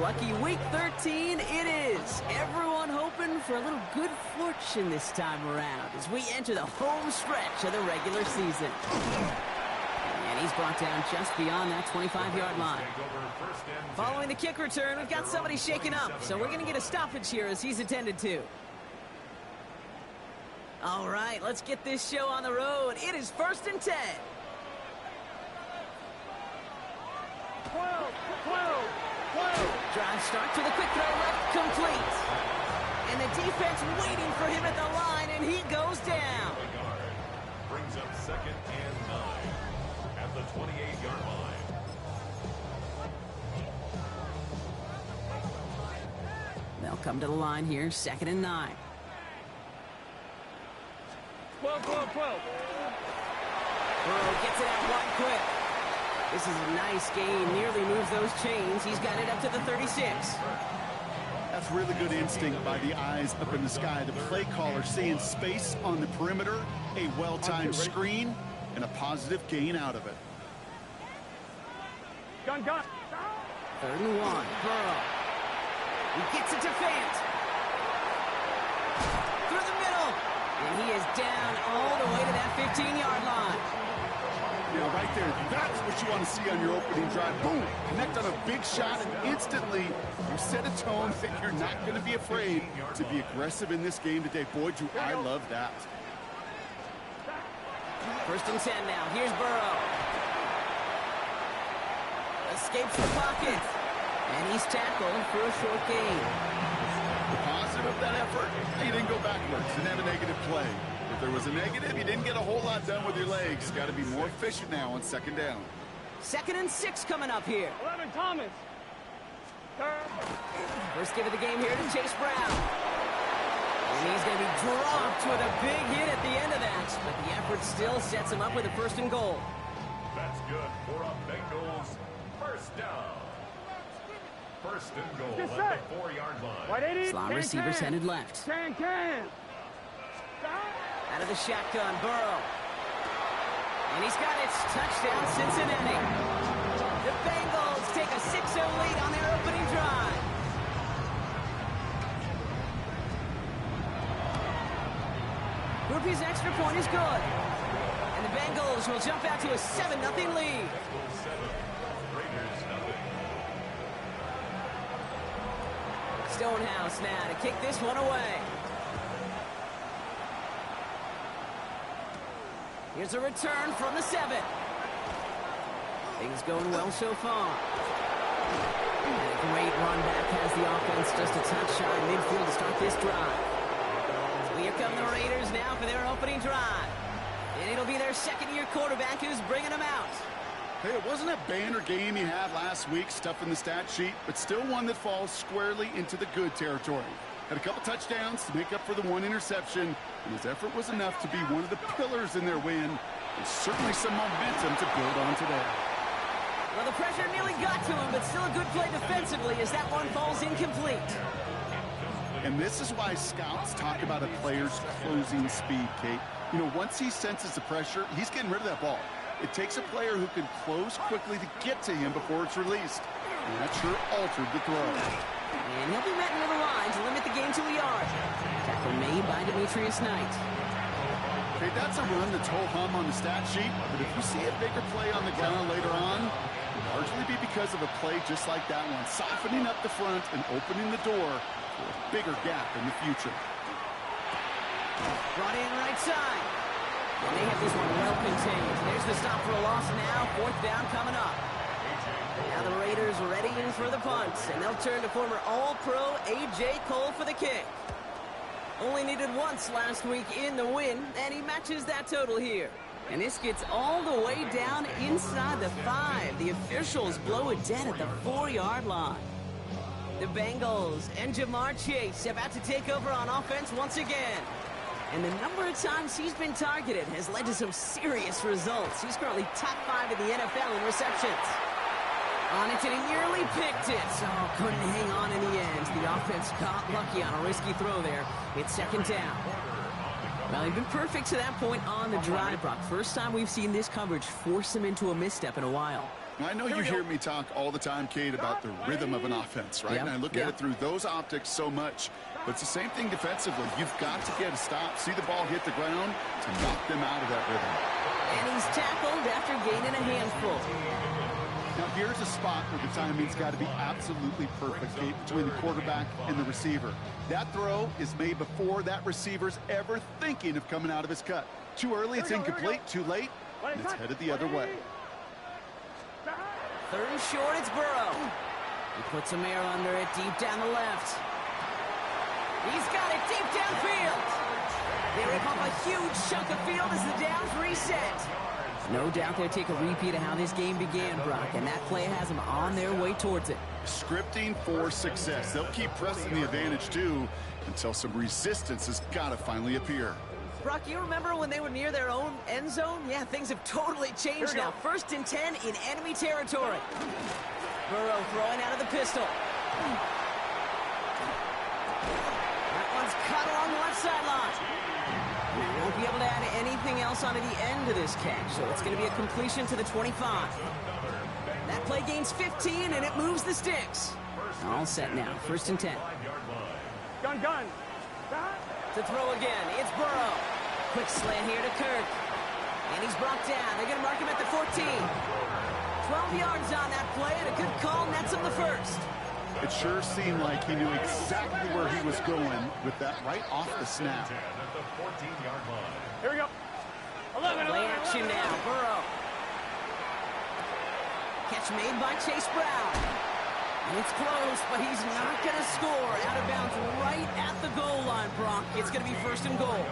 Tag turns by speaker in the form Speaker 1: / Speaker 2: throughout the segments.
Speaker 1: Lucky week 13 it is. Everyone hoping for a little good fortune this time around as we enter the home stretch of the regular season. And he's brought down just beyond that 25-yard line. Following the kick return, we've got somebody shaken up, so we're going to get a stoppage here as he's attended to. All right, let's get this show on the road. It is 1st and 10.
Speaker 2: 12.
Speaker 1: Drive start to the quick throw left, complete. And the defense waiting for him at the line, and he goes down.
Speaker 3: Brings up 2nd and 9 at the 28-yard line.
Speaker 1: They'll come to the line here, 2nd and 9.
Speaker 2: 12.
Speaker 1: Burrow gets it out wide quick. This is a nice gain, nearly moves those chains. He's got it up to the 36.
Speaker 4: That's really good instinct by the eyes up in the sky. The play caller seeing space on the perimeter, a well-timed screen, and a positive gain out of it.
Speaker 2: Gun.
Speaker 1: 3rd and 1. Burrow. He gets it to Fant. Through the middle. And he is down all the way to that 15-yard line.
Speaker 4: Yeah, right there. That's what you want to see on your opening drive. Boom! Connect on a big shot, and instantly you set a tone that you're not going to be afraid to be aggressive in this game today. Boy, do I love that.
Speaker 1: 1st and 10 now. Here's Burrow. Escapes the pocket. And he's tackled for a short gain.
Speaker 4: The positive of that effort, he didn't go backwards. Didn't have a negative play. If there was a negative, you didn't get a whole lot done with your legs. Got to be more efficient now on 2nd down.
Speaker 1: 2nd and 6 coming up here.
Speaker 2: 11, Thomas.
Speaker 1: First give of the game here to Chase Brown. And he's going to be dropped with a big hit at the end of that. But the effort still sets him up with a 1st and goal.
Speaker 3: That's good for a Bengals 1st down. 1st and goal at the 4-yard line.
Speaker 2: White 80.
Speaker 1: Slot receivers headed left.
Speaker 2: Can.
Speaker 1: Out of the shotgun, Burrow. And he's got it. Touchdown, Cincinnati. The Bengals take a 6-0 lead on their opening drive. Groupie's extra point is good. And the Bengals will jump out to a 7-0 lead. Stonehouse now to kick this one away. Here's a return from the 7. Things going well so far. And a great run back has the offense just a touch shy midfield to start this drive. So here come the Raiders now for their opening drive. And it'll be their 2nd-year quarterback who's bringing them out.
Speaker 4: Hey, it wasn't a banner game he had last week, stuff in the stat sheet, but still one that falls squarely into the good territory. Had a couple touchdowns to make up for the 1 interception, and his effort was enough to be one of the pillars in their win, and certainly some momentum to build on today.
Speaker 1: Well, the pressure nearly got to him, but still a good play defensively as that one falls incomplete.
Speaker 4: And this is why scouts talk about a player's closing speed, Kate. You know, once he senses the pressure, he's getting rid of that ball. It takes a player who can close quickly to get to him before it's released. And that sure altered the throw.
Speaker 1: And he'll be met near the line to limit the game to a yard. Tackle made by Demetrius Knight.
Speaker 4: Okay, that's a run that's ho-hum on the stat sheet, but if you see a bigger play on the ground later on, it'll largely be because of a play just like that one, softening up the front and opening the door for a bigger gap in the future.
Speaker 1: Brought in right side. And they have this one well contained. There's the stop for a loss now. 4th down coming up. Now the Raiders ready in for the punt. And they'll turn to former All-Pro A.J. Cole for the kick. Only needed once last week in the win, and he matches that total here. And this gets all the way down inside the 5. The officials blow it dead at the 4-yard line. The Bengals and Jamar Chase about to take over on offense once again. And the number of times he's been targeted has led to some serious results. He's currently top 5 in the NFL in receptions. On it, and he nearly picked it. Oh, couldn't hang on in the end. The offense got lucky on a risky throw there. It's 2nd down. Well, they've been perfect to that point on the drive, Brock. First time we've seen this coverage force him into a misstep in a while.
Speaker 4: I know you hear me talk all the time, Kate, about the rhythm of an offense, right?
Speaker 1: Yep.
Speaker 4: And I look at it through those optics so much. But it's the same thing defensively. You've got to get a stop, see the ball hit the ground to knock them out of that rhythm.
Speaker 1: And he's tackled after gaining a handful.
Speaker 4: Now, here's a spot where the timing's got to be absolutely perfect, Kate, between the quarterback and the receiver. That throw is made before that receiver's ever thinking of coming out of his cut. Too early, it's incomplete. Too late, and it's headed the other way.
Speaker 1: 3rd and short, it's Burrow. He puts some air under it, deep down the left. He's got it deep downfield. They rip up a huge chunk of field as the downs reset. No doubt they'll take a repeat of how this game began, Brock, and that play has them on their way towards it.
Speaker 4: Scripting for success. They'll keep pressing the advantage, too, until some resistance has got to finally appear.
Speaker 1: Brock, you remember when they were near their own end zone? Yeah, things have totally changed now. 1st and 10 in enemy territory. Burrow throwing out of the pistol. That one's cut along the left sideline. He won't be able to add anything else onto the end of this catch, so it's going to be a completion to the 25. That play gains 15, and it moves the sticks. All set now. 1st and 10.
Speaker 2: Gun.
Speaker 1: To throw again, it's Burrow. Quick slant here to Kirk. And he's brought down. They're going to mark him at the 14. 12 yards on that play, and a good call nets him the 1st.
Speaker 4: It sure seemed like he knew exactly where he was going with that right off the snap.
Speaker 2: Here we go. 11.
Speaker 1: Play action now, Burrow. Catch made by Chase Brown. And it's close, but he's not going to score. Out of bounds right at the goal line, Brock. It's going to be 1st and goal.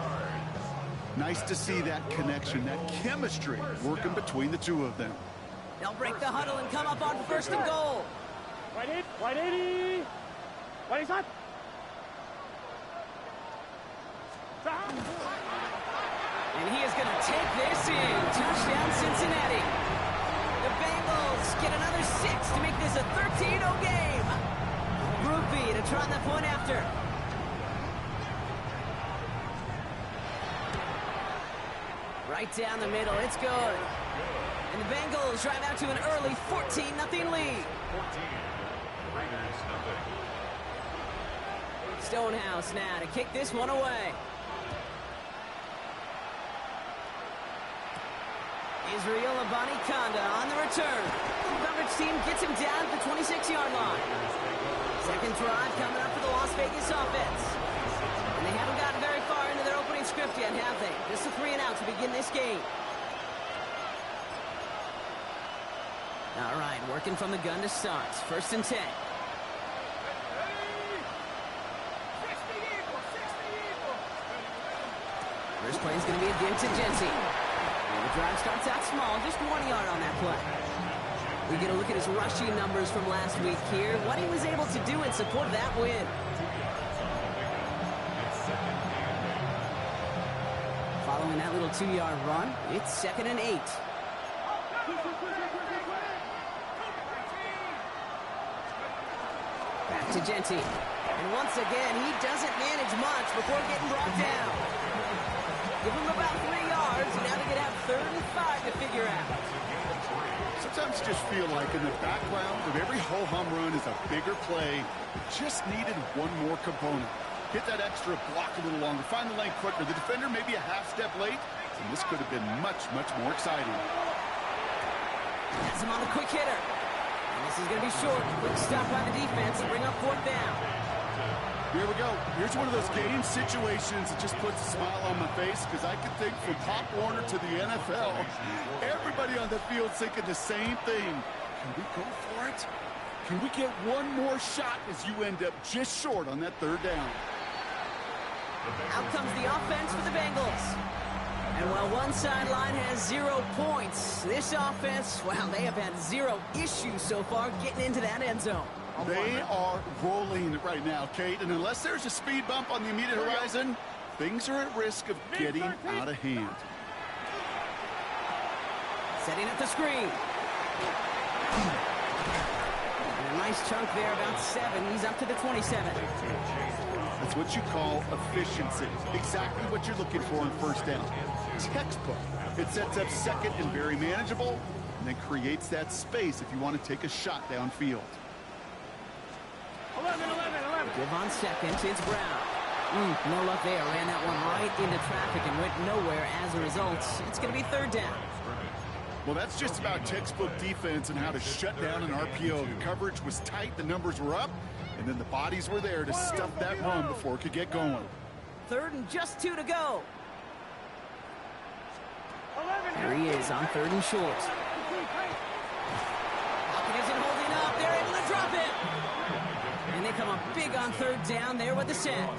Speaker 4: Nice to see that connection, that chemistry working between the two of them.
Speaker 1: They'll break the huddle and come up on 1st and goal.
Speaker 2: Wide 80. Wide side.
Speaker 1: And he is going to take this in. Touchdown, Cincinnati. The Bengals get another 6 to make this a 13-0 game. Groupie to try the point after. Right down the middle, it's good. And the Bengals drive out to an early 14-0 lead. Stonehouse now to kick this one away. Israel Abanikanda on the return. The coverage team gets him down at the 26-yard line. 2nd drive coming up for the Las Vegas offense. And they haven't gotten very far into their opening script yet, have they? Just a 3 and out to begin this game. All right, working from the gun to start. 1st and 10. First play is going to be a give to Jensen. The drive starts out small, just 1 yard on that play. We get a look at his rushing numbers from last week here, what he was able to do in support of that win. Following that little 2-yard run, it's 2nd and 8. Back to Genty. And once again, he doesn't manage much before getting brought down. Give him about 3 yards, and now they're going to have 3rd and 5 to figure out.
Speaker 4: Sometimes just feel like in the background of every ho-hum run is a bigger play. Just needed one more component. Hit that extra block a little longer, find the lane quicker. The defender maybe a half step late, and this could have been much, much more exciting.
Speaker 1: Has him on the quick hitter. And this is going to be short. Quick stop by the defense and bring up 4th down.
Speaker 4: Here we go. Here's one of those game situations that just puts a smile on my face because I can think from Pop Warner to the NFL, everybody on the field thinking the same thing. Can we go for it? Can we get one more shot as you end up just short on that 3rd down?
Speaker 1: Out comes the offense for the Bengals. And while one sideline has 0 points, this offense, well, they have had 0 issues so far getting into that end zone.
Speaker 4: They are rolling right now, Kate, and unless there's a speed bump on the immediate horizon, things are at risk of getting out of hand.
Speaker 1: Setting up the screen. And a nice chunk there, about 7. He's up to the 27.
Speaker 4: That's what you call efficiency. Exactly what you're looking for in 1st down. Textbook. It sets up 2nd and very manageable. and then creates that space if you want to take a shot downfield.
Speaker 2: 11.
Speaker 1: Give on second. It's Brown. No luck there. Ran that one right into traffic and went nowhere as a result. It's going to be third down.
Speaker 4: Well, that's just about textbook defense and how to shut down an RPO. The coverage was tight, the numbers were up, and then the bodies were there to stuff that run before it could get going.
Speaker 1: Third and just 2 to go.
Speaker 2: 11.
Speaker 1: There he is on third and short. Pocket isn't holding up. They're able to drop it. And they come up big on third down there with the set.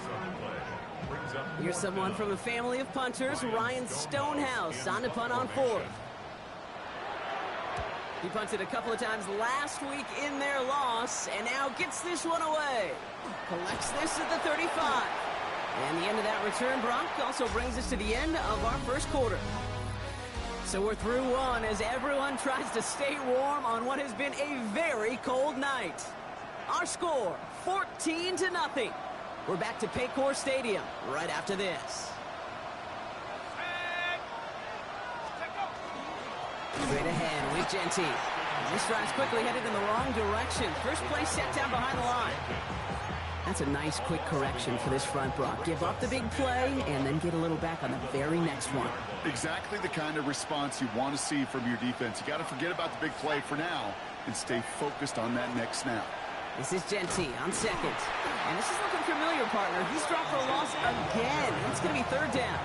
Speaker 1: Here's someone from a family of punters, Ryan Stonehouse, on to punt on fourth. He punted a couple of times last week in their loss, and now gets this one away. Collects this at the 35. And the end of that return, Brock, also brings us to the end of our first quarter. So we're through one as everyone tries to stay warm on what has been a very cold night. Our score, 14-0. We're back to Paycor Stadium right after this. Straight ahead with Genty. This drive's quickly headed in the wrong direction. First play set down behind the line. That's a nice quick correction for this front, Brock. Give up the big play and then get a little back on the very next one.
Speaker 4: Exactly the kind of response you want to see from your defense. You got to forget about the big play for now and stay focused on that next snap.
Speaker 1: This is Genty on second. And this is looking familiar, partner. He's dropped for a loss again. It's going to be third down.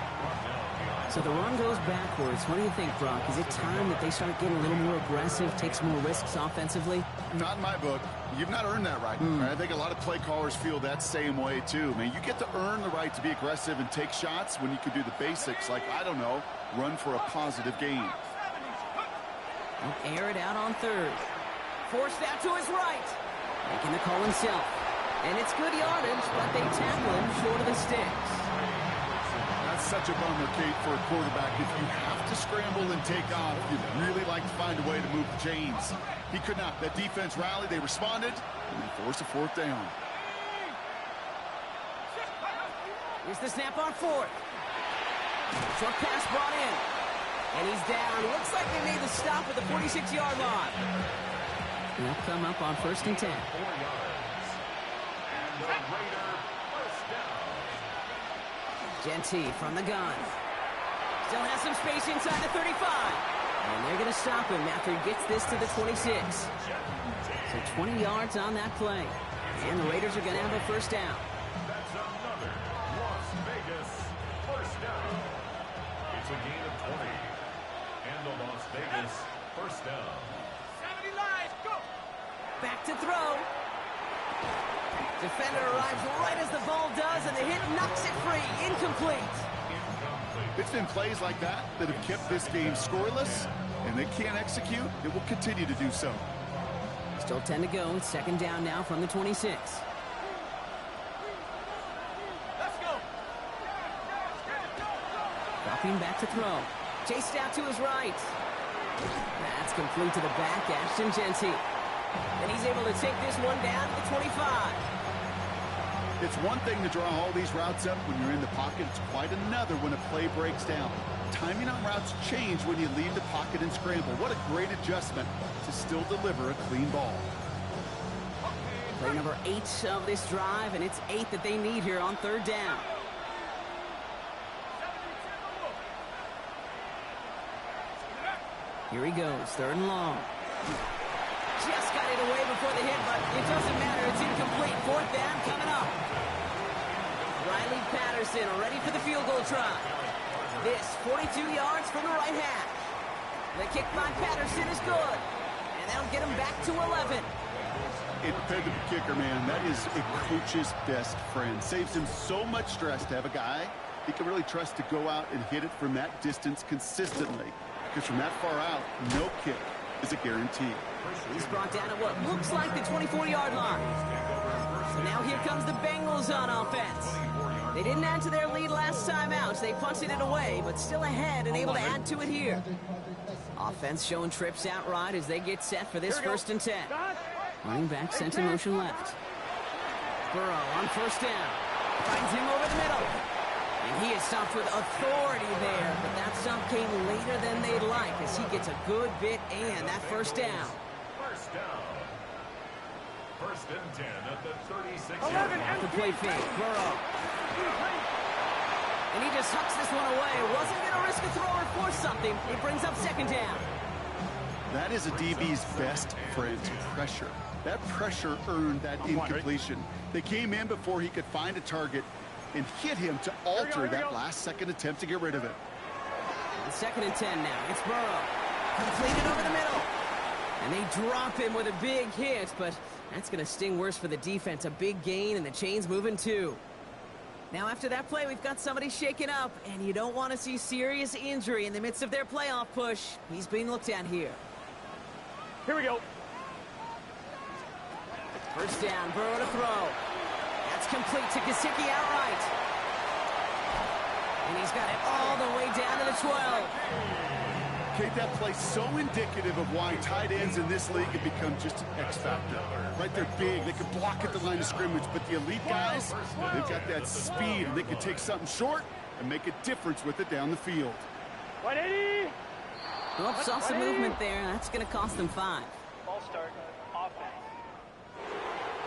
Speaker 1: So the run goes backwards. What do you think, Brock? Is it time that they start getting a little more aggressive, take some more risks offensively?
Speaker 4: Not in my book. You've not earned that right. I think a lot of play callers feel that same way, too. Man, you get to earn the right to be aggressive and take shots when you can do the basics, like, I don't know, run for a positive gain.
Speaker 1: He'll air it out on third. Forced out to his right. Making the call himself. And it's good yardage, but they tackle him short of the sticks.
Speaker 4: That's such a bummer, Kate, for a quarterback. If you have to scramble and take off, you'd really like to find a way to move the chains. He could not. That defense rallied, they responded, and they forced a fourth down.
Speaker 1: Here's the snap on fourth. Short pass brought in. And he's down. Looks like they made the stop at the 46-yard line. They'll come up on first and 10. 4 yards.
Speaker 3: And the Raider first down.
Speaker 1: Genty from the gun. Still has some space inside the 35. And they're going to stop him after he gets this to the 26. So 20 yards on that play. And the Raiders are going to have a first down.
Speaker 3: That's another Las Vegas first down. It's a gain of 20. And the Las Vegas first down.
Speaker 1: Back to throw. Defender arrives right as the ball does, and the hit knocks it free. Incomplete.
Speaker 4: It's been plays like that that have kept this game scoreless, and they can't execute. It will continue to do so.
Speaker 1: Still 10 to go. It's second down now from the 26.
Speaker 2: Let's go.
Speaker 1: Dropping back to throw. Chased out to his right. That's complete to the back, Ashton Genty. And he's able to take this one down to the 25.
Speaker 4: It's one thing to draw all these routes up when you're in the pocket. It's quite another when a play breaks down. Timing on routes change when you leave the pocket and scramble. What a great adjustment to still deliver a clean ball.
Speaker 1: Play number 8 of this drive, and it's 8 that they need here on third down. Here he goes, third and long. Just got it away before the hit, but it doesn't matter. It's incomplete. Fourth down coming up. Riley Patterson ready for the field goal try. This 42 yards from the right hash. The kick by Patterson is good. And they'll get him back to 11.
Speaker 4: A dependable kicker, man. That is a coach's best friend. Saves him so much stress to have a guy he can really trust to go out and hit it from that distance consistently. Because from that far out, no kick is a guarantee.
Speaker 1: He's brought down at what looks like the 24-yard line. So now here comes the Bengals on offense. They didn't add to their lead last time out. They punted it away, but still ahead and able to add to it here. Offense showing trips out right as they get set for this first and 10. Running back sent in motion left. Burrow on first down. Finds him over the middle. And he is stopped with authority there, but that stop came later than they'd like as he gets a good bit and that first down.
Speaker 3: First down. First and 10 at the 36.
Speaker 2: 11
Speaker 1: The play fake, Burrow. And he just hucks this one away. Wasn't going to risk a throw or force something. It brings up second down.
Speaker 4: That is a DB's best friend, pressure. That pressure earned that incompletion. They came in before he could find a target and hit him to alter that last-second attempt to get rid of it.
Speaker 1: And second and 10 now. It's Burrow. Completed over the middle. And they drop him with a big hit, but that's going to sting worse for the defense. A big gain, and the chain's moving too. Now, after that play, we've got somebody shaken up, and you don't want to see serious injury in the midst of their playoff push. He's being looked at here.
Speaker 2: Here we go.
Speaker 1: First down, Burrow to throw. That's complete to Gesicki outright. And he's got it all the way down to the 12.
Speaker 4: Kate, that play's so indicative of why tight ends in this league have become just an X factor. Right, they're big, they can block at the line of scrimmage, but the elite guys, they've got that speed, and they can take something short and make a difference with it down the field.
Speaker 2: 180.
Speaker 1: Well, saw some movement there. That's going to cost them 5.
Speaker 2: Ball start. Offense.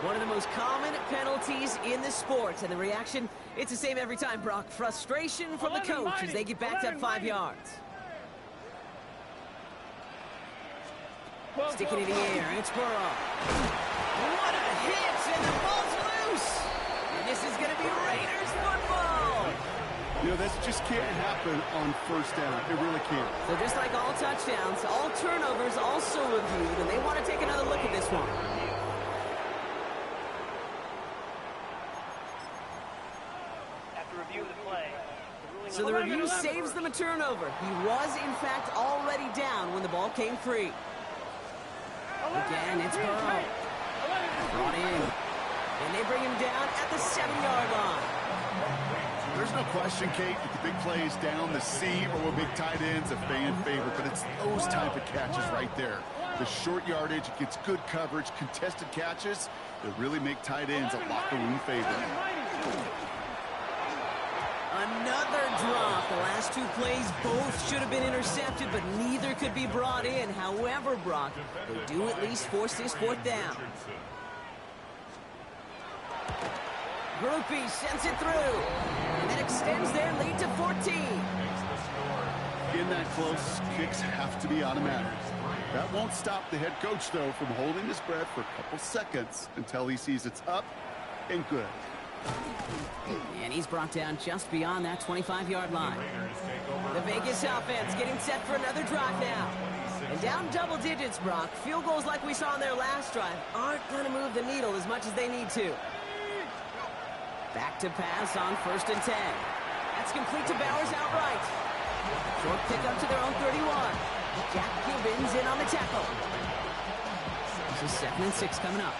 Speaker 1: One of the most common penalties in the sport, and the reaction, it's the same every time, Brock. Frustration from the coach as they get backed up 5 yards. Sticking it in the air, and it's Burrow. What a hit, and the ball's loose. And this is going to be Raiders football.
Speaker 4: You know, this just can't happen on first down. It really can't.
Speaker 1: So just like all touchdowns, all turnovers also reviewed, and they want to take another look at this one.
Speaker 2: After review of the play,
Speaker 1: So the review saves them a turnover. He was, in fact, already down when the ball came free. Again, it's Burrow. Brought in. And they bring him down at the 7-yard line.
Speaker 4: There's no question, Kate, that the big plays down the seam or with big tight ends a fan favorite, but it's those type of catches right there. The short yardage, it gets good coverage, contested catches that really make tight ends a locker room favorite.
Speaker 1: Another drop. The last 2 plays both should have been intercepted, but neither could be brought in. However, Brock, they do at least force this 4th down. Groupie sends it through. And that extends their lead to 14.
Speaker 4: In that close, kicks have to be automatic. That won't stop the head coach, though, from holding his breath for a couple seconds until he sees it's up and good.
Speaker 1: And he's brought down just beyond that 25-yard line. The Vegas offense getting set for another drive now. And down double digits, Brock. Field goals like we saw on their last drive aren't going to move the needle as much as they need to. Back to pass on 1st and 10. That's complete to Bowers outright. Short pickup to their own 31. Jack Gibbons in on the tackle. This is 2nd and 6 coming up.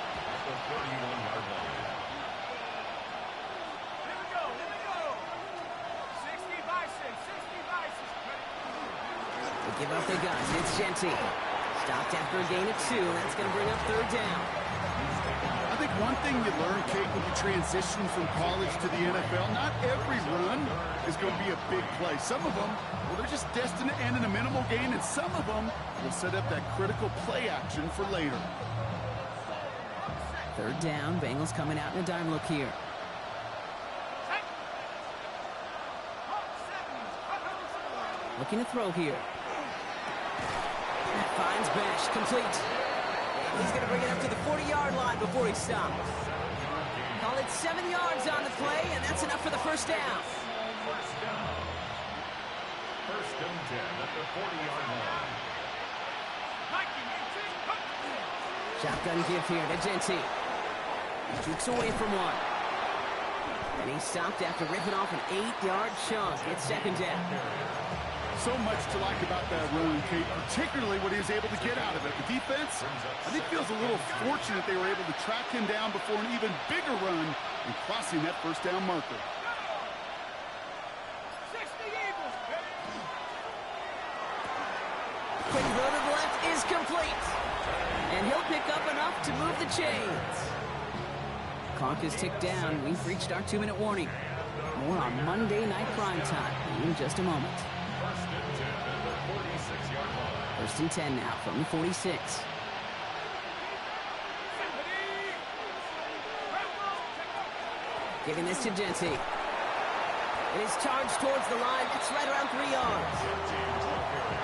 Speaker 1: They give up their guns. It's Genty. Stopped after a gain of 2, and that's going to bring up 3rd down.
Speaker 4: I think one thing you learn, Kate, when you transition from college to the NFL, not every run is going to be a big play. Some of them, well, they're just destined to end in a minimal gain, and some of them will set up that critical play action for later.
Speaker 1: 3rd down. Bengals coming out in a dime look here. Looking to throw here. That finds Bash, complete. And he's going to bring it up to the 40-yard line before he stops. Call it 7 yards on the play, and that's enough for the 1st down.
Speaker 3: First and 10 at the 40-yard line.
Speaker 1: Shotgun give here to Genty. He jukes away from one. And he stopped after ripping off an 8-yard chunk. It's 2nd down.
Speaker 4: So much to like about that run, Kate, particularly what he was able to get out of it. The defense, I think, feels a little fortunate they were able to track him down before an even bigger run and crossing that 1st down marker.
Speaker 2: 60 Eagles,
Speaker 1: Quick throw to the left is complete. And he'll pick up enough to move the chains. Clock is ticked down. We've reached our 2-minute warning. More on Monday Night Primetime in just a moment.
Speaker 3: First and 10 at the 46-yard line.
Speaker 1: First and 10 now from the 46. Giving this to Genty. It is charged towards the line. That's right around 3 yards.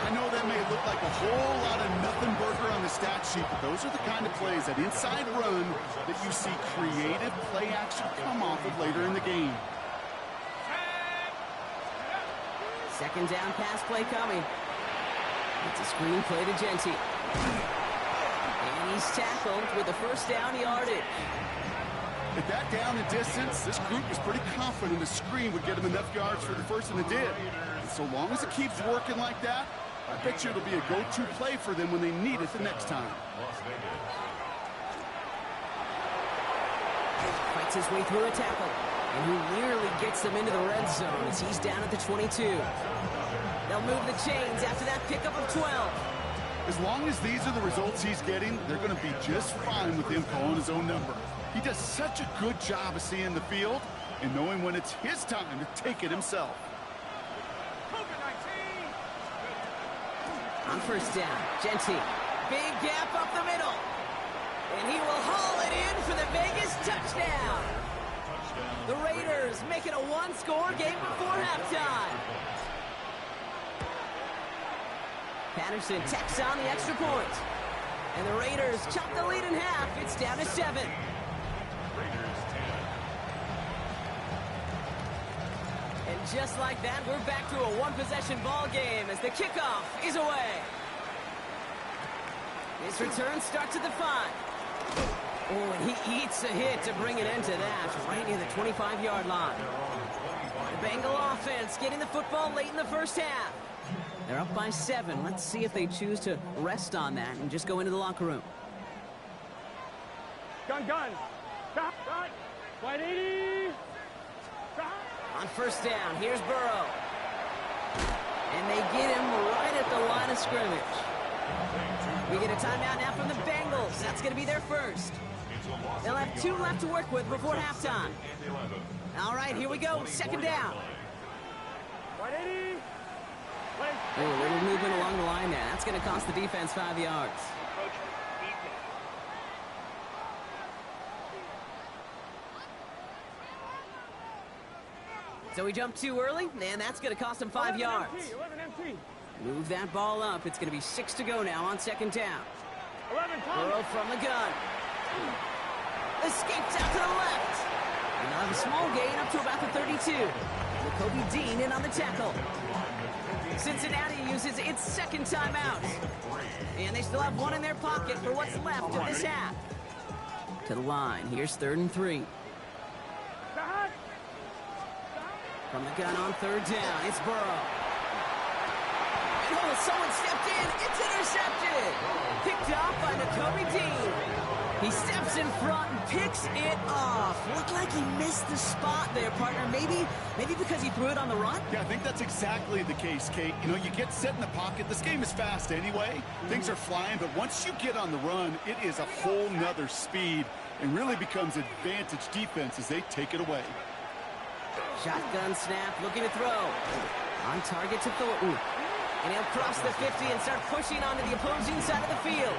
Speaker 4: I know that may look like a whole lot of nothing burger on the stat sheet, but those are the kind of plays, that inside run, that you see creative play action come off of later in the game.
Speaker 1: Second down pass play coming. It's a screen play to Genty. And he's tackled with a first down yardage.
Speaker 4: At that down and distance, this group was pretty confident the screen would get him enough yards for the first, and it did. And so long as it keeps working like that, I bet you it'll be a go-to play for them when they need it the next time.
Speaker 1: Fights his way through a tackle. And he nearly gets them into the red zone as he's down at the 22. They'll move the chains after that pickup of 12.
Speaker 4: As long as these are the results he's getting, they're going to be just fine with him calling his own number. He does such a good job of seeing the field and knowing when it's his time to take it himself.
Speaker 1: On first down, Genty. Big gap up the middle. And he will haul it in for the Vegas touchdown. The Raiders make it a one-score game before halftime. Patterson tacks on the extra point. And the Raiders chop the lead in half. It's down to 7. And just like that, we're back to a one-possession ball game as the kickoff is away. His return starts at the 5. Oh, and he eats a hit to bring it into that, right near the 25-yard line. The Bengal offense getting the football late in the first half. They're up by 7. Let's see if they choose to rest on that and just go into the locker room.
Speaker 2: Gun. Stop. 180. Stop.
Speaker 1: On first down, here's Burrow. And they get him right at the line of scrimmage. We get a timeout now from the Bengals. That's going to be their first. They'll have 2 left to work with before halftime. All right, here we go. Second down.
Speaker 2: 180.
Speaker 1: Oh, a little movement along the line there. That's going to cost the defense 5 yards. So we jumped too early, and that's going to cost him 5 yards.
Speaker 2: 11 MT.
Speaker 1: Move that ball up. It's going to be 6 to go now on second down.
Speaker 2: 11
Speaker 1: Burrow from the gun. Escapes out to the left. And they'll have a small gain up to about the 32. Jacoby Dean in on the tackle. Cincinnati uses its second timeout. And they still have 1 in their pocket for what's left of this half. To the line. Here's 3rd and 3. From the gun on third down, it's Burrow. And oh, someone stepped in. It's intercepted. Picked off by Jacoby Dean. He steps in front and picks it off. Looked like he missed the spot there, partner. Maybe because he threw it on the run?
Speaker 4: Yeah, I think that's exactly the case, Kate. You know, you get set in the pocket. This game is fast anyway. Things are flying, but once you get on the run, it is a whole nother speed and really becomes advantage defense as they take it away.
Speaker 1: Shotgun snap, looking to throw. On target to Thornton. And he'll cross the 50 and start pushing onto the opposing side of the field.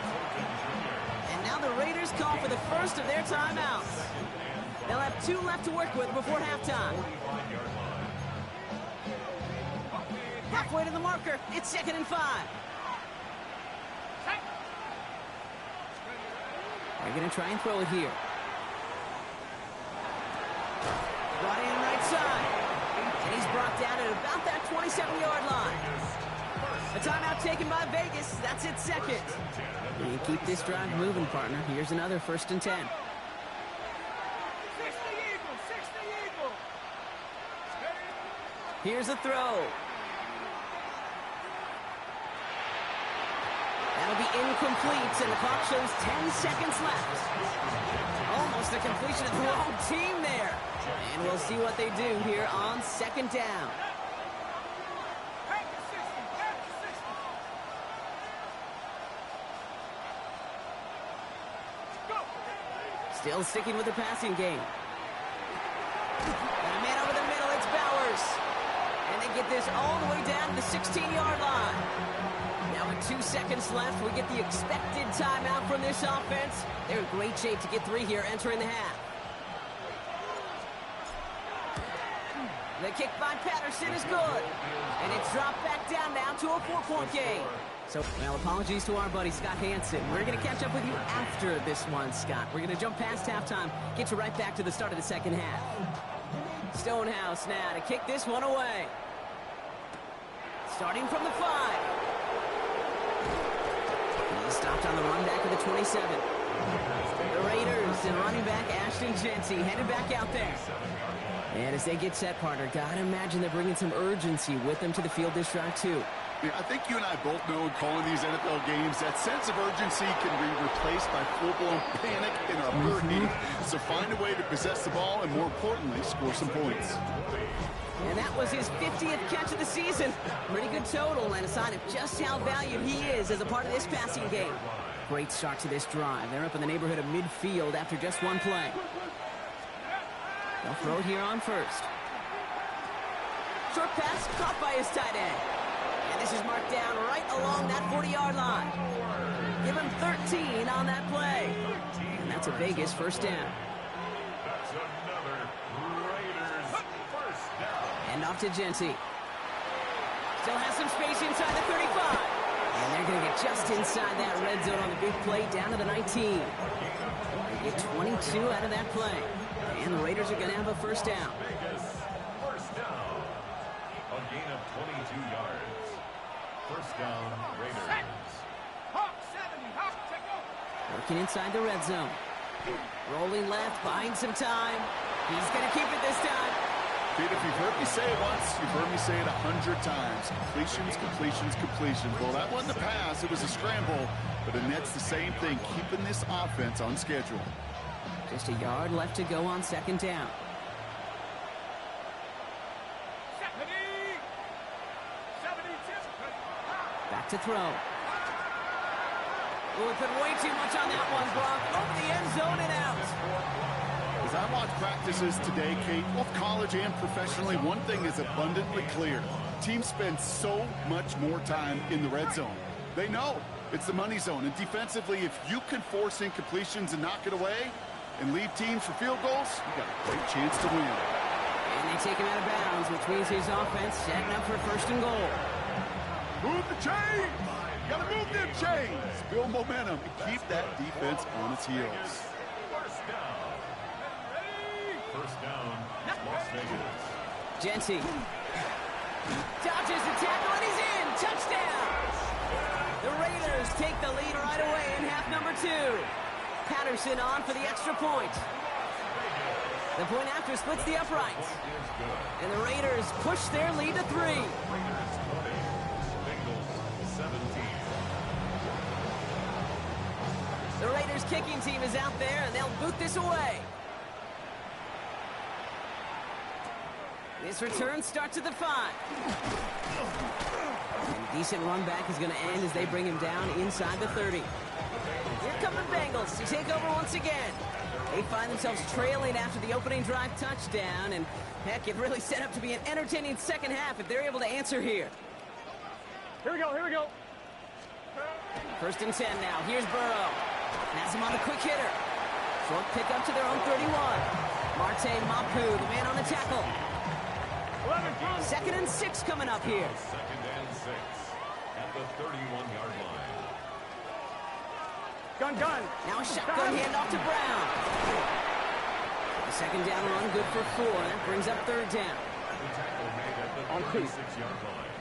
Speaker 1: And now the Raiders call for the first of their timeouts. They'll have 2 left to work with before halftime. Halfway to the marker, it's 2nd and 5. They're going to try and throw it here. Brought in right side. And he's brought down at about that 27-yard line. A timeout taken by Vegas. That's its 2nd. And keep this drive moving, partner. Here's another 1st and 10.
Speaker 2: 60 Eagle.
Speaker 1: Here's a throw. That'll be incomplete, and the clock shows 10 seconds left. Almost a completion of the wrong team there. And we'll see what they do here on 2nd down. Still sticking with the passing game. And a man over the middle, it's this. And they get this all the way down to the 16-yard line. Now with 2 seconds left, we get the expected timeout from this offense. They're in great shape to get 3 here entering the half. The kick by Patterson is good. And it's dropped back down now to a 4-point game. So, well, apologies to our buddy Scott Hansen. We're going to catch up with you after this one, Scott. We're going to jump past halftime, get you right back to the start of the second half. Stonehouse now to kick this one away. Starting from the 5. He's stopped on the run back of the 27. The Raiders and running back Ashton Jency headed back out there. And as they get set, partner, gotta imagine they're bringing some urgency with them to the field this drive, too.
Speaker 4: Yeah, I think you and I both know in calling these NFL games, that sense of urgency can be replaced by full-blown panic in a hurricane. So find a way to possess the ball and, more importantly, score some points.
Speaker 1: And that was his 50th catch of the season. Pretty good total and a sign of just how valued he is as a part of this passing game. Great start to this drive. They're up in the neighborhood of midfield after just one play. They'll throw it here on first. Short pass caught by his tight end. And this is marked down right along that 40-yard line. Give him 13 on that play. And that's a Vegas first down.
Speaker 3: That's another Raiders first down.
Speaker 1: And off to Jency. Still has some space inside the 35. And they're going to get just inside that red zone on the big play down to the 19. They get 22 out of that play. And the Raiders are going to have a first down.
Speaker 3: Vegas first down. A gain of 22 yards. First down, Raiders.
Speaker 1: Working inside the red zone. Rolling left, buying some time. He's going to keep it this time.
Speaker 4: Pete, if you've heard me say it once, you've heard me say it 100 times. Completions, completions, completions. Well, that wasn't a pass. It was a scramble. But it nets the same thing, keeping this offense on schedule.
Speaker 1: Just a yard left to go on second down. Back to throw. Oh, we put way too much on that one, Brock. Over the end zone and out.
Speaker 4: As I watch practices today, Kate, both college and professionally, one thing is abundantly clear. Teams spend so much more time in the red zone. They know it's the money zone. And defensively, if you can force incompletions and knock it away and leave teams for field goals, you got a great chance to win.
Speaker 1: And they take him out of bounds, which means his offense setting up for first and goal.
Speaker 4: Move the chains! You gotta move them chains! Build momentum and keep that defense on its heels.
Speaker 3: First down. First down, Las Vegas.
Speaker 1: Jency dodges the tackle and he's in! Touchdown! The Raiders take the lead right away in half number 2. Patterson on for the extra point. The point after splits the uprights. And the Raiders push their lead to 3.
Speaker 3: Raiders 20, Bengals 17.
Speaker 1: The Raiders kicking team is out there and they'll boot this away. This return starts at the 5. And decent run back is going to end as they bring him down inside the 30. Here come the Bengals to take over once again. They find themselves trailing after the opening drive touchdown, and heck, it really set up to be an entertaining second half if they're able to answer here.
Speaker 2: Here we go, here we go.
Speaker 1: First and 10 now. Here's Burrow. Has him on the quick hitter. Short pickup to their own 31. Marte Mapu, the man on the tackle.
Speaker 2: 11,
Speaker 1: Second and 6 coming up here.
Speaker 3: Second and 6 at the 31-yard line.
Speaker 2: gun.
Speaker 1: Now a shotgun handoff to Brown. The second down run good for 4. That brings up third down.
Speaker 3: The tackle made at the
Speaker 2: On 2.
Speaker 3: 36-yard line.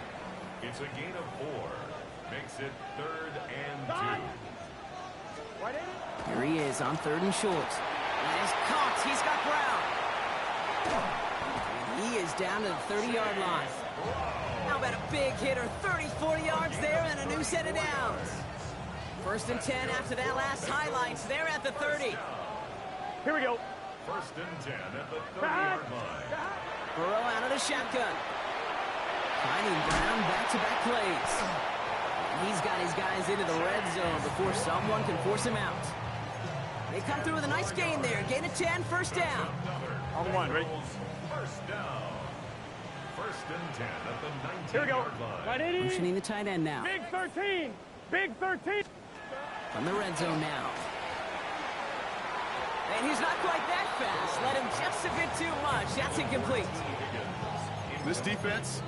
Speaker 3: It's a gain of 4. Makes it third and 2.
Speaker 2: Right in.
Speaker 1: Here he is on third and short. And he's caught. He's got Brown. And he is down to the 30-yard line. How about a big hitter? 34 yards there and a new set of downs. First and 10 after that last highlights. They're at the 30.
Speaker 2: Here we go.
Speaker 3: First and 10 at the 30-yard line.
Speaker 1: Burrow out of the shotgun. Finding Brown back-to-back plays. And he's got his guys into the red zone before someone can force him out. They come through with a nice gain there. Gain of 10, first down.
Speaker 2: On 1, ready?
Speaker 3: First down. First and 10 at the
Speaker 2: Here we go.
Speaker 3: 19-yard line.
Speaker 2: Right 80.
Speaker 1: Motioning the tight end now.
Speaker 2: Big 13. Big 13.
Speaker 1: From the red zone now. And he's not quite that fast. Let him just a bit too much. That's incomplete.
Speaker 4: This defense,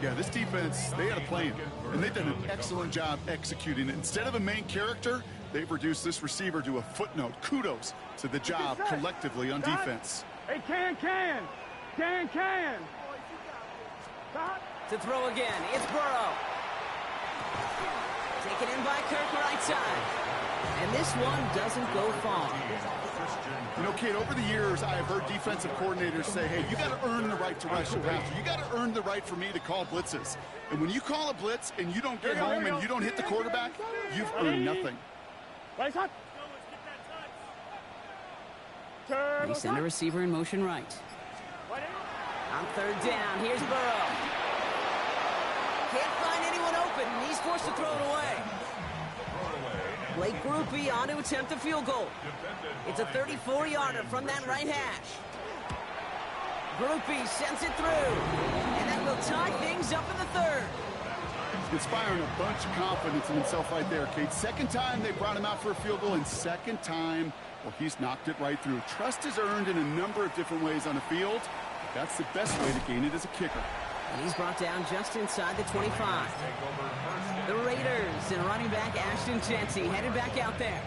Speaker 4: they had a plan, and they've done an excellent job executing it. Instead of a main character, they've reduced this receiver to a footnote. Kudos to the job collectively on defense.
Speaker 2: Hey, can. Stop.
Speaker 1: To throw again, it's Burrow. Taken in by Kirk, right side. And this one doesn't go far.
Speaker 4: You know, Kate, over the years, I've heard defensive coordinators say, hey, you got to earn the right to rush your passer. You got to earn the right for me to call blitzes. And when you call a blitz and you don't get home and you don't hit the quarterback, you've earned nothing.
Speaker 2: Right side.
Speaker 1: They send a receiver in motion right. On third down, here's Burrow. Can't find anyone open. He's forced to throw it away. Blake Groupie on to attempt a field goal. It's a 34-yarder from that right hash. Groupie sends it through. And that will tie things up in the third.
Speaker 4: Inspiring a bunch of confidence in himself right there, Kate. Second time they brought him out for a field goal, and second time, well, he's knocked it right through. Trust is earned in a number of different ways on the field. That's the best way to gain it as a kicker.
Speaker 1: And he's brought down just inside the 25. The Raiders and running back Ashton Jeanty headed back out there.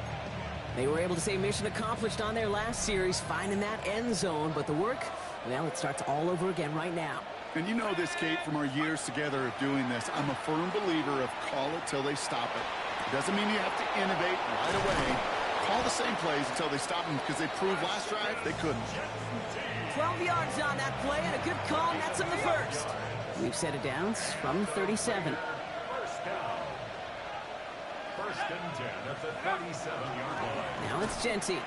Speaker 1: They were able to say mission accomplished on their last series, finding that end zone. But the work, well, it starts all over again right now.
Speaker 4: And you know this, Kate, from our years together of doing this. I'm a firm believer of call it till they stop it. It doesn't mean you have to innovate right away. Call the same plays until they stop them, because they proved last drive they couldn't.
Speaker 1: 12 yards on that play and a good call nets him the first. We've set it down from 37.
Speaker 3: First and 10 at the 37-yard line.
Speaker 1: Now it's Jeanty.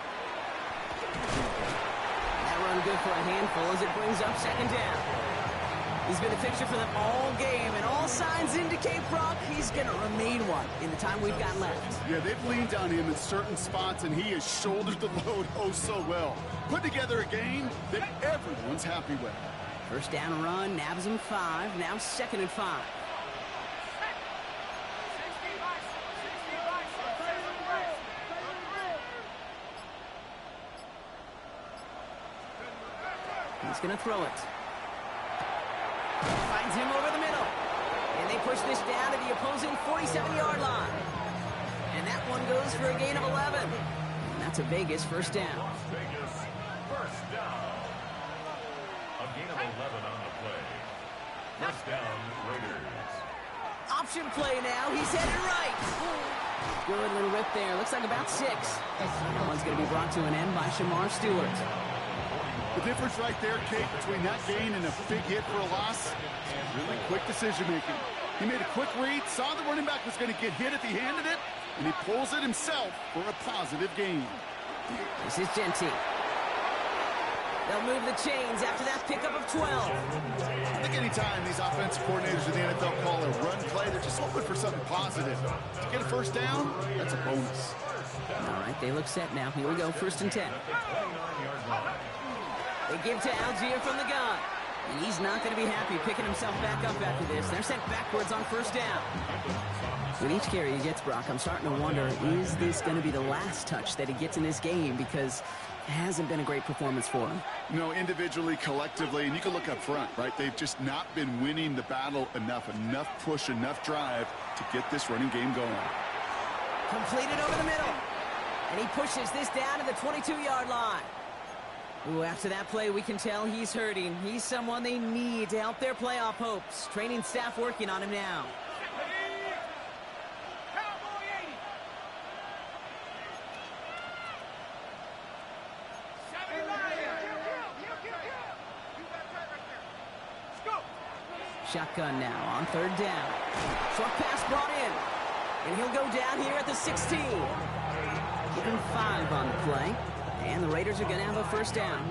Speaker 1: That run good for a handful as it brings up second down. He's been a fixture for them all game, and all signs indicate, Brock, he's going to remain one in the time we've got left.
Speaker 4: Yeah, they've leaned on him in certain spots, and he has shouldered the load oh so well. Put together a game that everyone's happy with.
Speaker 1: First down run, nabs him 5, now second and 5. He's going to throw it. Finds him over the middle. And they push this down to the opposing 47-yard line. And that one goes for a gain of 11. And that's a Vegas first down.
Speaker 3: Las Vegas, first down. A gain of 11 on the play. First down, Raiders.
Speaker 1: Option play now. He's headed right. Good little rip there. Looks like about 6. That one's going to be brought to an end by Shamar Stewart.
Speaker 4: The difference right there, Kate, between that gain and a big hit for a loss is really quick decision-making. He made a quick read, saw the running back was going to get hit if he handed it, and he pulls it himself for a positive gain.
Speaker 1: This is Jeanty. They'll move the chains after that pickup of 12.
Speaker 4: I think anytime these offensive coordinators in the NFL call a run play, they're just hoping for something positive. To get a first down, that's a bonus.
Speaker 1: All right, they look set now. Here we go, first and 10. They give to Algier from the gun. And he's not going to be happy picking himself back up after this. They're sent backwards on first down. With each carry he gets, Brock, I'm starting to wonder, is this going to be the last touch that he gets in this game? Because it hasn't been a great performance for him.
Speaker 4: You know, individually, collectively, and you can look up front, right? They've just not been winning the battle enough push, enough drive to get this running game going.
Speaker 1: Completed over the middle. And he pushes this down to the 22-yard line. Ooh, after that play, we can tell he's hurting. He's someone they need to help their playoff hopes. Training staff working on him now. Shotgun now on third down. Short pass brought in. And he'll go down here at the 16. Give him 5 on the play. And the Raiders are going to have a first down.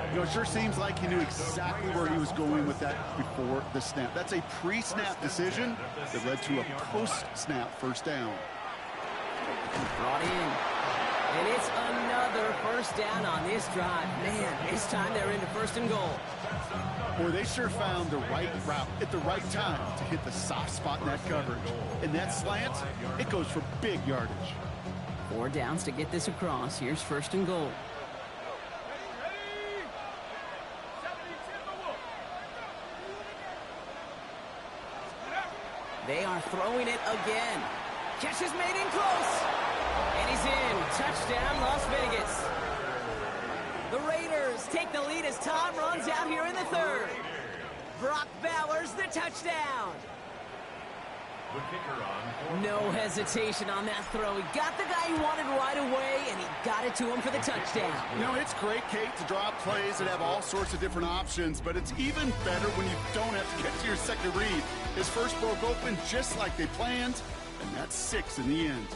Speaker 4: You know, it sure seems like he knew exactly where he was going with that before the snap. That's a pre-snap decision that led to a post-snap first down.
Speaker 1: Brought in. And it's another first down on this drive. Man, this time they're into first and goal.
Speaker 4: Boy, they sure found the right route at the right time to hit the soft spot in that coverage. And that slant, it goes for big yardage.
Speaker 1: 4 downs to get this across. Here's 1st and goal. They are throwing it again. Catch is made in close. And he's in. Touchdown, Las Vegas. The Raiders take the lead as time runs out here in the 3rd. Brock Bowers, the touchdown.
Speaker 3: The kicker on.
Speaker 1: No hesitation on that throw. He got the guy he wanted right away, and he got it to him for the touchdown.
Speaker 4: You know, it's great, Kate, to draw up plays that have all sorts of different options, but it's even better when you don't have to get to your second read. His first broke open just like they planned, and that's 6 in the end.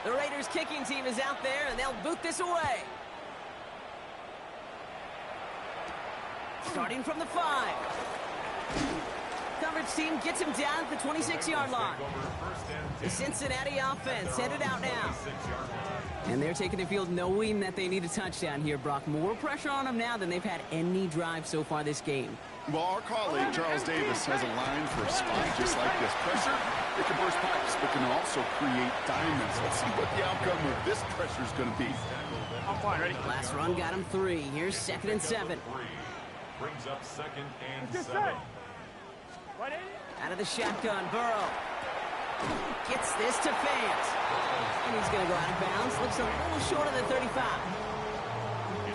Speaker 1: The Raiders kicking team is out there, and they'll boot this away. Starting from the 5. Coverage team gets him down at the 26-yard line. The Cincinnati offense headed out now. And they're taking the field knowing that they need a touchdown here, Brock. More pressure on them now than they've had any drive so far this game.
Speaker 4: Well, our colleague, Charles Davis, has a line for a spot just like this. Pressure, it can burst pipes, but can also create diamonds. Let's see what the outcome of this pressure is going to be.
Speaker 2: I'm fine, ready?
Speaker 1: Last run got him 3. Here's 2nd and 7.
Speaker 3: Brings up 2nd and
Speaker 2: Just
Speaker 3: 7.
Speaker 2: set. Right in.
Speaker 1: Out of the shotgun, Burrow. Gets this to Fant. And he's going to go out of bounds. Looks a little short of the 35.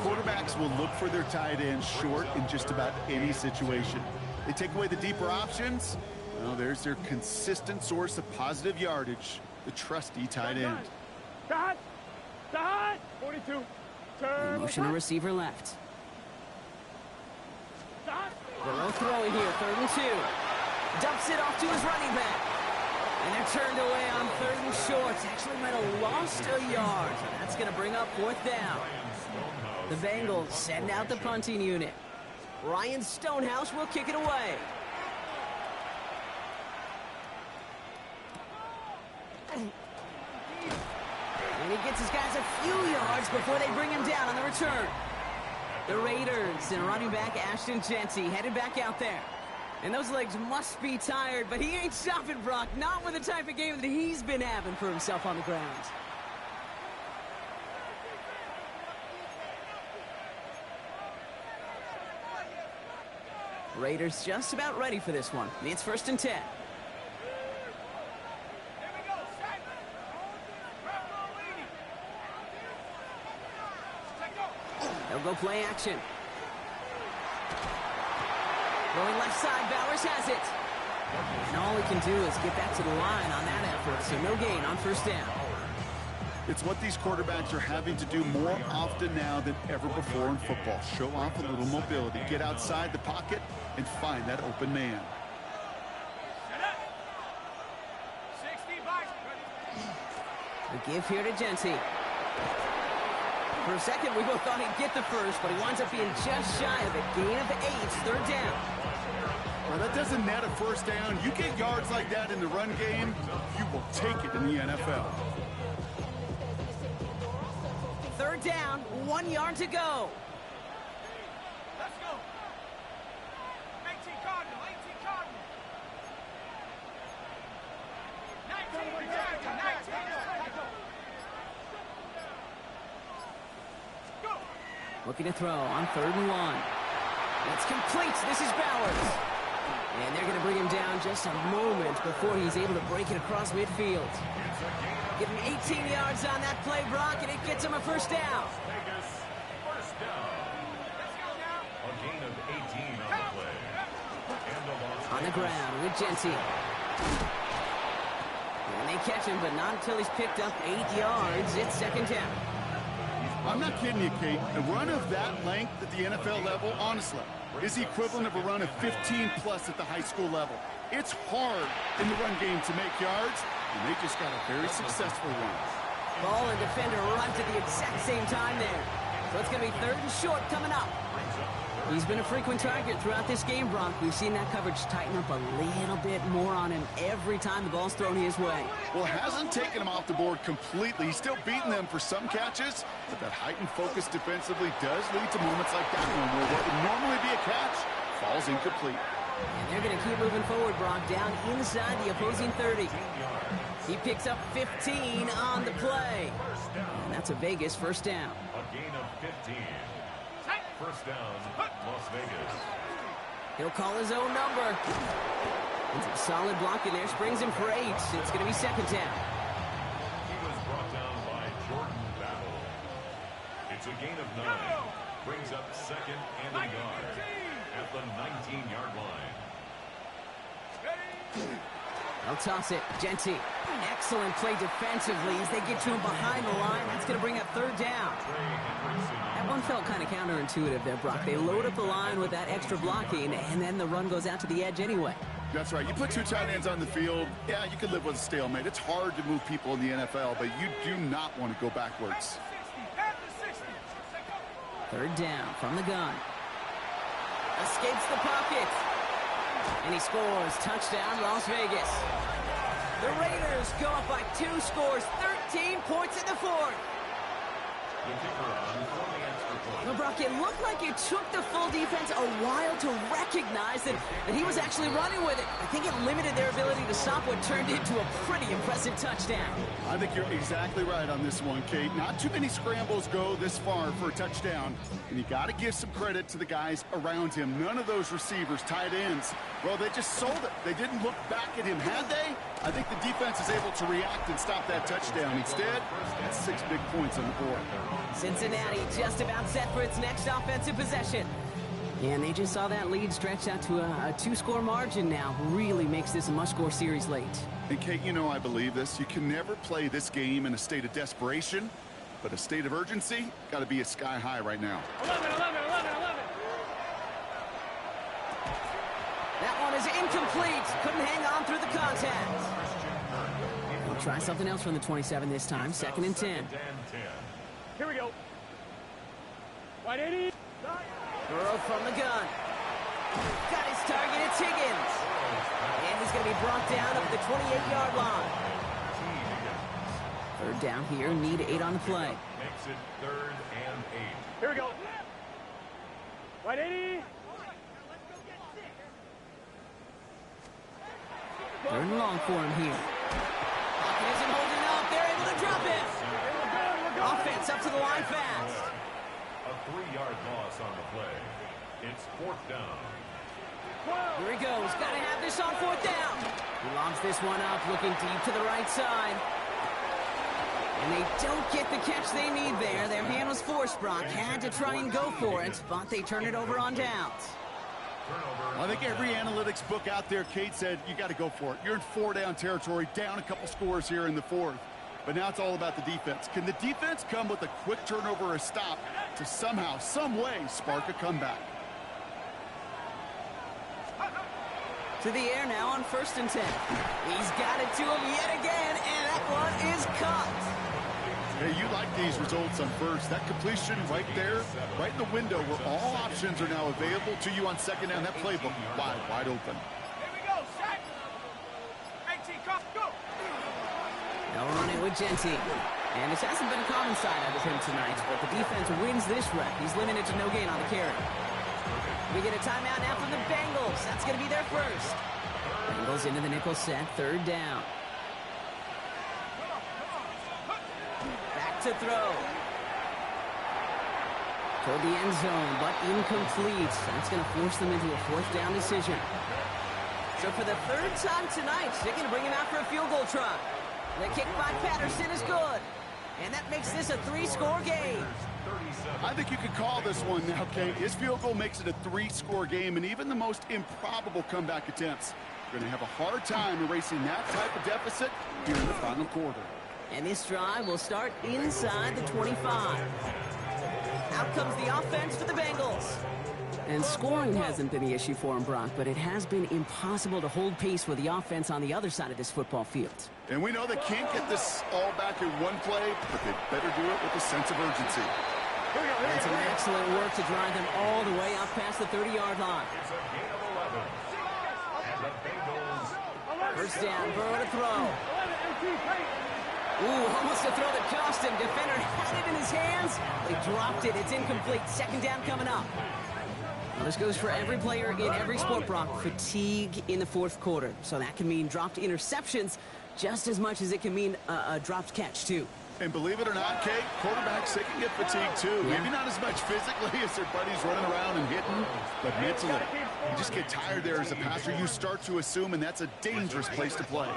Speaker 4: Quarterbacks will look for their tight ends short in just about any situation. They take away the deeper options. Well, there's their consistent source of positive yardage, the trusty tight end.
Speaker 2: Dot. 42. Turn.
Speaker 1: Motion a receiver left.
Speaker 2: Dot.
Speaker 1: Burrow throwing here, 3rd and 2. Dumps it off to his running back. And they're turned away on 3rd and short. Actually might have lost a yard. So that's going to bring up 4th down. The Bengals send out the punting unit. Ryan Stonehouse will kick it away. And he gets his guys a few yards before they bring him down on the return. The Raiders and running back Ashton Jeanty headed back out there. And those legs must be tired, but he ain't stopping, Brock. Not with the type of game that he's been having for himself on the ground. Raiders just about ready for this one. It's 1st and 10. They'll go play action. Going left side, Bowers has it. And all he can do is get back to the line on that effort, so no gain on 1st down.
Speaker 4: It's what these quarterbacks are having to do more often now than ever before in football. Show off a little mobility, get outside the pocket, and find that open man.
Speaker 1: The give here to Jeanty. For a second, we both thought he'd get the first, but he winds up being just shy of a gain of 8, 3rd down.
Speaker 4: Well, that doesn't net a 1st down. You get yards like that in the run game, you will take it in the NFL.
Speaker 1: 3rd down, 1 yard to go.
Speaker 2: Let's go. 18 Cardinal, 18 Cardinal. 19 Go.
Speaker 1: Looking to throw on 3rd and 1. It's complete. This is Bowers. And they're going to bring him down just a moment before he's able to break it across midfield. Give him 18 yards on that play, Brock, and it gets him a 1st down.
Speaker 3: Vegas, 1st down. A gain of 18 on the play. And the Las
Speaker 1: On the ground with Jeanty. And they catch him, but not until he's picked up 8 yards. It's 2nd down.
Speaker 4: I'm not kidding you, Kate. A run of that length at the NFL level, honestly, is the equivalent of a run of 15-plus at the high school level. It's hard in the run game to make yards, and they just got a very successful one.
Speaker 1: Ball and defender arrived at the exact same time there. So it's going to be 3rd and short coming up. He's been a frequent target throughout this game, Brock. We've seen that coverage tighten up a little bit more on him every time the ball's thrown his way.
Speaker 4: Well, it hasn't taken him off the board completely. He's still beating them for some catches, but that heightened focus defensively does lead to moments like that one where what would normally be a catch falls incomplete.
Speaker 1: And they're going to keep moving forward, Brock, down inside the opposing 30. He picks up 15 on the play. And that's a Vegas first down.
Speaker 3: A gain of 15. First down, Las Vegas.
Speaker 1: He'll call his own number. It's a solid block in there. Springs him for 8. It's going to be 2nd down.
Speaker 3: He was brought down by Jordan Battle. It's a gain of 9. Brings up 2nd and a yard at the 19-yard line.
Speaker 1: They'll toss it. Genty. Excellent play defensively as they get to him behind the line. That's going to bring up 3rd down. That one felt kind of counterintuitive there, Brock. They load up the line with that extra blocking, and then the run goes out to the edge anyway.
Speaker 4: That's right. You put 2 tight ends on the field, yeah, you can live with a stalemate. It's hard to move people in the NFL, but you do not want to go backwards.
Speaker 1: 3rd down from the gun. Escapes the pocket. And he scores. Touchdown, Las Vegas. The Raiders go up by 2 scores, 13 points in the 4th.
Speaker 3: The kicker on for the extra point.
Speaker 1: Well, Brock, it looked like it took the full defense a while to recognize that he was actually running with it. I think it limited their ability to stop what turned into a pretty impressive touchdown.
Speaker 4: I think you're exactly right on this one, Kate. Not too many scrambles go this far for a touchdown, and you got to give some credit to the guys around him. None of those receivers, tight ends, well, they just sold it. They didn't look back at him, had they? I think the defense is able to react and stop that touchdown. Instead, that's 6 big points on the board.
Speaker 1: Cincinnati just about set for its next offensive possession. And they just saw that lead stretch out to a 2-score margin now. Really makes this a must-score series late.
Speaker 4: And, Kate, you know I believe this. You can never play this game in a state of desperation, but a state of urgency got to be at sky high right now.
Speaker 2: 11.
Speaker 1: That one is incomplete. Couldn't hang on through the contact. We'll try something else from the 27 this time. 2nd and 10.
Speaker 2: Here we go. Wide 80.
Speaker 1: Burrow from the gun. Got his target. It's Higgins. And he's going to be brought down up the 28-yard line. 3rd down here. Need 8 on the play.
Speaker 3: Makes it 3rd and 8.
Speaker 2: Here we go. Wide 80.
Speaker 1: 3rd and long for him here. Pocket isn't holding up. They're able to drop it. Offense up to the line fast.
Speaker 3: A 3-yard loss on the play. It's 4th down.
Speaker 1: Here he goes. Got to have this on 4th down. He lobs this one up, looking deep to the right side. And they don't get the catch they need there. Their man was forced, Brock. Had to try and go for it, but they turn it over on downs.
Speaker 4: I think every analytics book out there, Kate, said you got to go for it. You're in 4-down territory, down a couple scores here in the 4th. But now it's all about the defense. Can the defense come with a quick turnover or a stop to somehow, some way, spark a comeback?
Speaker 1: To the air now on 1st and 10. He's got it to him yet again, and that one is caught.
Speaker 4: Hey, you like these results on 1st. That completion right there, right in the window where all options are now available to you on 2nd down. That playbook wide open.
Speaker 2: Here we go. Set. 18, come, go.
Speaker 1: They'll run it with Genty. And this hasn't been a common side out of him tonight, but the defense wins this rep. He's limited to no gain on the carry. We get a timeout now from the Bengals. That's going to be their first. Bengals into the nickel set, 3rd down. Back to throw. Toward the end zone, but incomplete. That's going to force them into a 4th down decision. So for the 3rd time tonight, they're going to bring him out for a field goal try. The kick by Patterson is good. And that makes this a 3-score game.
Speaker 4: I think you could call this one now, Kate. His field goal makes it a 3-score game, and even the most improbable comeback attempts are going to have a hard time erasing that type of deficit here in the final quarter.
Speaker 1: And this drive will start inside the 25. Out comes the offense for the Bengals. And scoring hasn't been the issue for him, Brock, but it has been impossible to hold pace with the offense on the other side of this football field.
Speaker 4: And we know they can't get this all back in one play, but they better do it with a sense of urgency.
Speaker 1: And some excellent work to drive them all the way up past the 30-yard line.
Speaker 3: It's a gain of 11. And the Bengals.
Speaker 1: First down, Burrow to throw. Ooh, almost a throw that cost him. Defender had it in his hands. They dropped it. It's incomplete. Second down coming up. Well, this goes for every player in every sport, Brock. Fatigue in the fourth quarter. So that can mean dropped interceptions just as much as it can mean a dropped catch, too.
Speaker 4: And believe it or not, Kate, quarterbacks, they can get fatigued, too.
Speaker 1: Yeah.
Speaker 4: Maybe not as much physically as their buddies running around and hitting, but mentally. You just get tired there as a passer. You start to assume, and that's a dangerous place to play.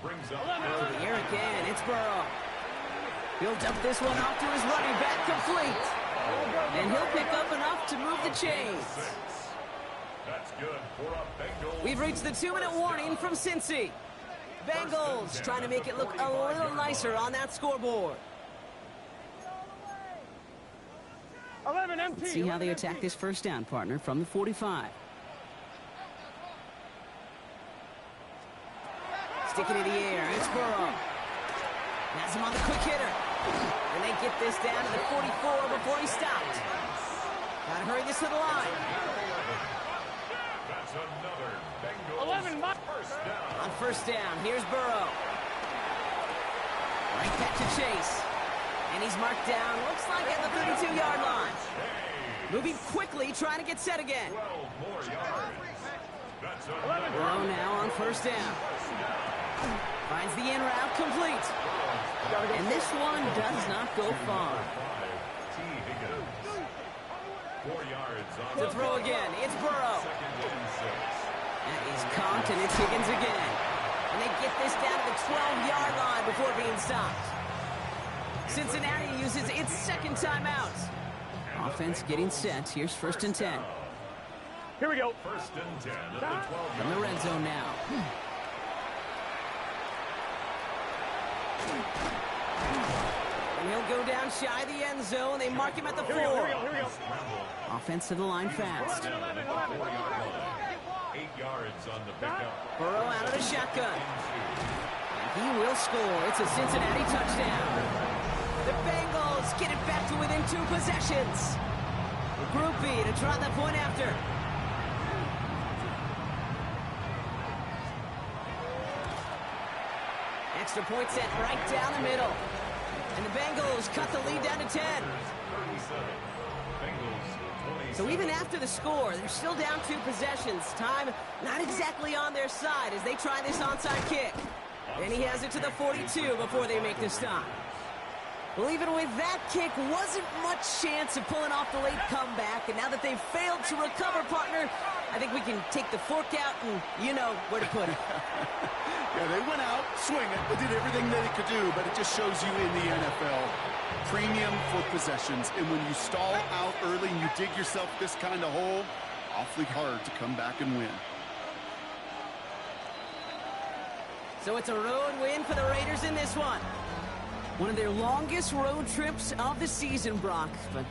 Speaker 3: Brings up
Speaker 1: To the air again. It's Burrow. He'll dump this one off to his running back, complete. And he'll pick up enough to move the chains.
Speaker 3: That's good for a Bengals.
Speaker 1: We've reached the 2-minute warning from Cincy. Bengals trying to make it look a little nicer on that scoreboard.
Speaker 2: 11 MT.
Speaker 1: See how they attack this first down, partner, from the 45. Stick it in the air. It's Burrow. Has him on the quick hitter. And they get this down to the 44 before he stopped. Got to hurry this to the line.
Speaker 3: That's another Bengals
Speaker 2: 11
Speaker 3: first down.
Speaker 1: On first down, here's Burrow. Right back to Chase. And he's marked down, looks like at the 32-yard line. Moving quickly, trying to get set again.
Speaker 3: 12 more yards. That's another
Speaker 1: Burrow now on first down. Finds the in route, complete. And this one does not go far.
Speaker 3: 4 yards on
Speaker 1: To throw again, it's Burrow.
Speaker 3: second and 6.
Speaker 1: That is caught, and it's Higgins again. And they get this down to the 12-yard line before being stopped. Cincinnati uses its second timeout. Offense getting set. Here's first and 10.
Speaker 2: Here we go.
Speaker 3: First and 10 at the 12
Speaker 1: From the red zone now. And he'll go down shy of the end zone. They mark him at the 4.
Speaker 2: Here we go.
Speaker 1: Offense to the line fast.
Speaker 3: 8 yards on the pickup.
Speaker 1: Burrow out of the shotgun. And he will score. It's a Cincinnati touchdown. The Bengals get it back to within 2 possessions. Groupie to try the point after. Extra point set right down the middle. And the Bengals cut the lead down to 10. So even after the score, they're still down 2 possessions. Time not exactly on their side as they try this onside kick. And he has it to the 42 before they make the stop. Well, even with that kick, wasn't much chance of pulling off the late comeback. And now that they've failed to recover, partner, I think we can take the fork out and you know where to put it.
Speaker 4: Yeah, they went out swinging. They did everything that they could do, but it just shows you in the NFL, premium for possessions. And when you stall out early and you dig yourself this kind of hole, awfully hard to come back and win.
Speaker 1: So it's a road win for the Raiders in this one. One of their longest road trips of the season, Brock. But